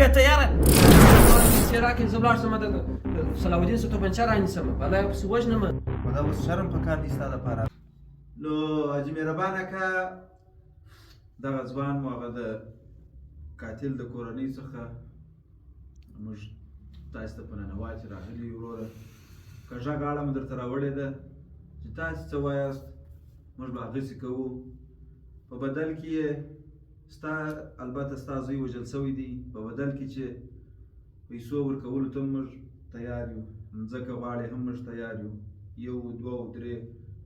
که تیاره چې راکړې زه ولاړ شم د صلاح الدین څه توپنچه رانیسم بلا یې پسې وژنم خو دا اوس شرم په کار دی ستا دپاره. نو حاجي مهربان اکا دغه ځوان مو هغه د قاتل د کورنۍ څخه موږ تاسو ته په ننواتې راغلي یو وروره کږه غاړه مو درته راوړې ده چې تاسو څه وایاست موږ به هغسې کوو په بدل کې یې ستا البته ستا زوی وژل شوی دی په بدل کې چې پیسو ورکولو ته موږ تیار یو مځکه غواړې هم موږ تیار یو یو دوه او درې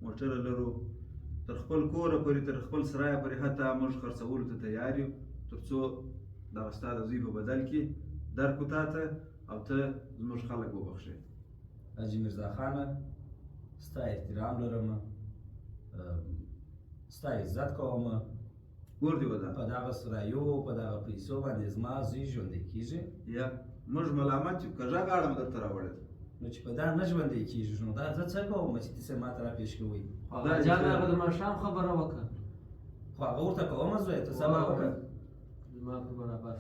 موټره لرو تر خپل کوره پورې تر خپل سرایه پورې حتی موږ خرڅولو ته تیار یو تر څو دغه ستا د زوی په بدل کې درکړو تا ته او ته زموږ خلک وبخښې. حاجي میرزا خانه ستا احترام لرم ستا عزت کوم ګور دې ودا په دغه سرایو په دغه پیسو باندې زما زوی ژوندی کېږي یا موږ ملامت یو کږه غاړه مو درته راوړې ده نو چې په دا نه ژوندی کېږي نو دا زه څه کوم چې داسې ماته راپېښ کوئ هغه جان هغه د ماښام خبره وکړه خو هغه ورته کوم زوی ته صبر وکړه زما په برابر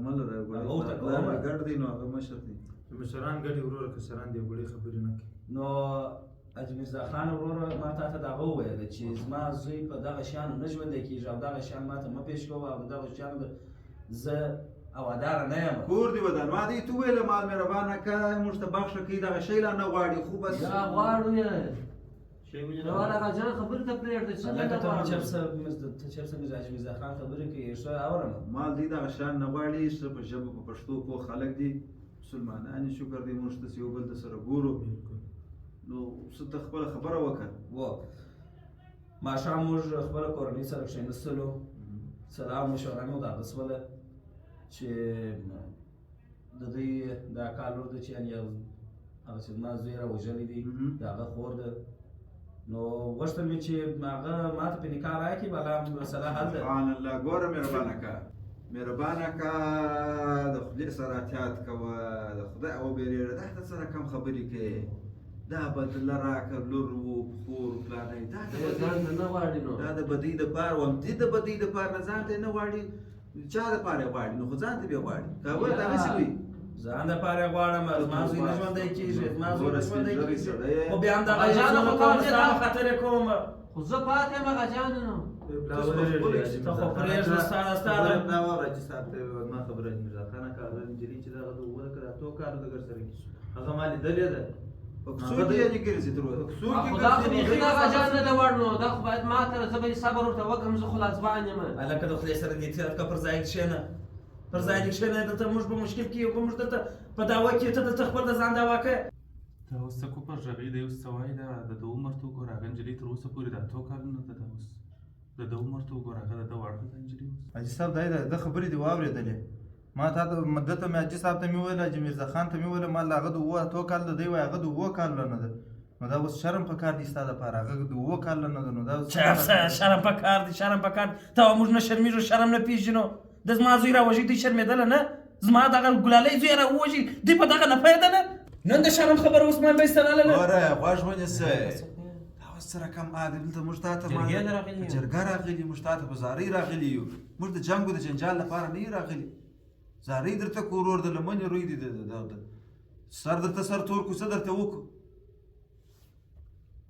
مه لره هغه ورته کومه ګډ دی نو هغه مشر دی مشران ګډې وروره کسران دی وړې خبرې نه کوي. نو حاجي میرزا خان وروره ما تا ته دغه وویل چې زما زوی په دغه شیانو نه ژوندی کېږي او دغه شیان ماته مه پېښ کوه او دغه شیانو زه هواداره نه یم. کور دې ودان ما دې ته وویله مال مهربانه که موږ ته بخښه کوي دغه شی لا نه غواړي خو بس یا غواړو یې نو هغه جان خبرې ته پرېږدئ هلکه ته چېرته حاجي میرزا خان خبرې کوي ښه اورم مال دې دغه شیان نه غواړي ښه په ژبه په پښتو پوه خلک دي مسلمانان یې شکر دی موږ داسې یو بل د سره ګورو نو څه ته خپله خبره وکړه ماښام موږ خپله کورنۍ سره کښېنستلو سلام مشوره مې ورته اخیستله چې د دوی دا کار لور ده چې یعنې هغه چې زما زوی را وژلی دی د هغه خور ده نو غوښتل مې چې هغه ماته په نکاح راکړي بلا مسله حل ده. سبحان الله ګوره مهربانه که مهربانه که د خدای سره احتیاط کوه د خدای وبېرېږه دا ته سره کم خبرې کوې دا بدله راکړه لور و خور و پلانی دا ځان ته نه غواړي نو دا د بدۍ دپاره وم دې د بدۍ دپاره نه ځان ته یې نه غواړي چا دپاره یې غواړي نو خو ځان ته بې غواړي کابل دغسې وي ځان دپاره یې غواړم زما زوی نه ژوندی کېږي زما زوی نه ژوندی کېږي خو بیا هم دغه یوزونه کوم ستا په خاطر یې کوم خو زه پاتې یم هغه جان نو ته خو پرېږده ستا نه واوره چې صاحب ته زما خبره حاجي میرزا خان اکا هغه نجلۍ چې دغه د اووه کړه اتو کالو د ګر سره هغه ما لیدلې ده په کوڅو کې یعنې ګرځي تر اوسه خو دا خو بیخي هغه جان نه ده وړ نو دا خو باید ما ته زه به یې صبر ورته وکړم زه خو لا ځوان یم هلکه د خدای سره دې احتیاط کوه پر ځای کښېنه پر ځای دې کښېنه دلته موږ په مشکل کې یو به موږ دلته په دعوه کې ته دلته خپل د ځان دعوه کوې دا اوس څه کوپر غږی دی اوس څه وایي دا د ده عمر ته وګوره هغه نجلۍ تر اوسه پورې د اتو کالونو ده دا اوس د ده عمر ته وګوره هغه د ده وړه ده نجلۍ اوس حاجي صاحب دا د خبرې دې واورېدلې ما تا ته ده ته مې حاجي صاحب ته مې وویل حاجي میرزا خان ته مې وویل ما هغه د اووه اتو کال د دی وایي هغه د اووه کالو نه ده نو دا اوس شرم په کار دی ستا دپاره هغه د اووه کالو نه ده نو دا شرم په کار دی شرم په کار ته موږ نه شرمېږو شرم نه پېژنو د زما زوی را وژي دوی شرمېدله نه زما دغه ګلالۍ زوی را ووژي دوی په دغه نه پوهېده نه نن د شرم خبره اوس ما بېسته راغله ګوره غوږ ونیسئ دا اوس څه رقم عادي دلته موږ تا ته جرګه راغلي موږ تا ته په زارۍ راغلي یو موږ د جنګ و د جنجال لپاره نه یو راغلي زارۍ درته کو ورور د لمنې روی دي سر درته سر تور کړو څه درته وکړو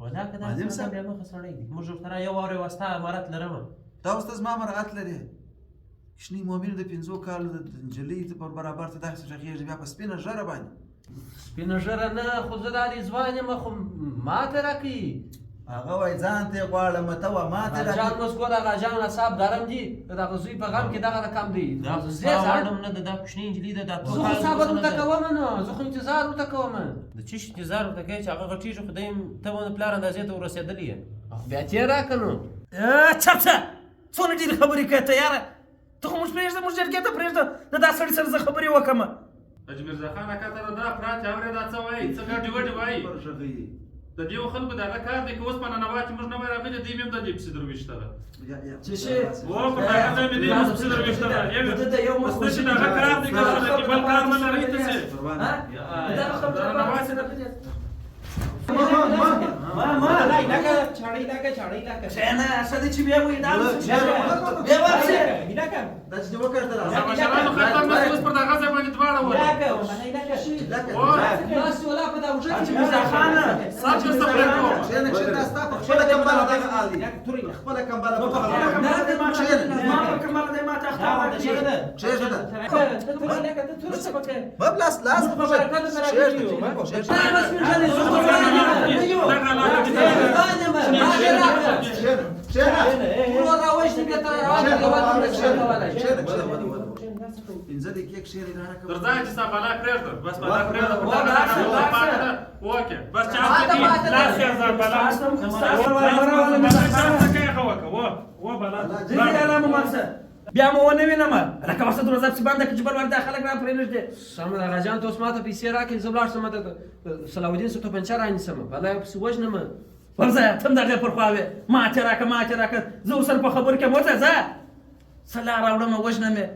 ولاکه دا څه بیا مخه سړی دی موږ ورته یو وار یو ستا امارت لرم دا اوس ته زما مراعت لرې شنې مؤمنه د پنځو کالو د نجلۍ ته پر برابر ته داسې غږېږي بیا په سپینه ژره باندې سپینه ژره نه خو زه دا دې ځوان یم خو ماته راکړي هغه وایي ځان ته یې غواړم ته وه ماته راکړي جان اوس ګوره هغه جان اصحاب ګرم دي د هغه زوی په غم کې دغه رقم دی دا ستا وړم نه ده دا کوچنۍ نجلۍ ده دا زه خو صبر ورته کوم نو زه خو انتظار ورته کوم د څه شي انتظار ورته کوې چې هغه غټېږي خو دی ته ونه پلار اندازې ته ورسېدلې یې بیا تې راکړه نو چپ شه څونه ډېرې خبرې کوې تیاره ته خو موږ پرېږده موږ جرګې ته پرېږده د دا سړي سره زه خبرې وکړم حاجي میرزا خان اکا ته دا پراته اورې دا څه وایي څه ګډې وډې وایي د دې خلکو د هغه کار دی که اوس په ننواتې موږ نه وای راغلي دوی مې هم د دې پسې دروېشته ده چې شي په هغه ځای مې دوی هم پسې دروېشته ده د ده یو مخ ستاسې د هغه کار دی که بل کار نه لرئ تاسې دغه خبره ننواتې نه ما لا ilaha chhadi ilaha chena asadi chi bia wei dal bia wapse ilaha دا چې وکړه مشرانو خطر نه اوس پر دغه حاجي مرزا خانه صار شو استفرقوا کښېنه کښېنه ستا په خپله کمبله دغه حال دی خپله کمبله په خپله کښېنه ما په کمال دی ما ته اختار کښېنه ته ما بلاس لاس پنځه دقیقې کښېنئ دا نه کوم. درځه چې ستا بلا پرېږده بس بلا پرېږده خو دغه نه پاتې ده اوکې بس چې هلته دي لاس یې ځه بلا و بلا بیا مو ونه وینم لکه واسه دروازه پسې بنده کړه چې بل ورته خلک را پرېنږدې سمه ده غازیان ته اوس ماته پیسې راکړې زه ولاړ شم د صلاح الدین څه توپنچه رانیسم بلا یې پسې وژنم ورځه ته هم دغې پر خوا وې ماتې راکړه زه ورسره په خبرو کې یم ورځه ځه سلا راوړم وژنه مې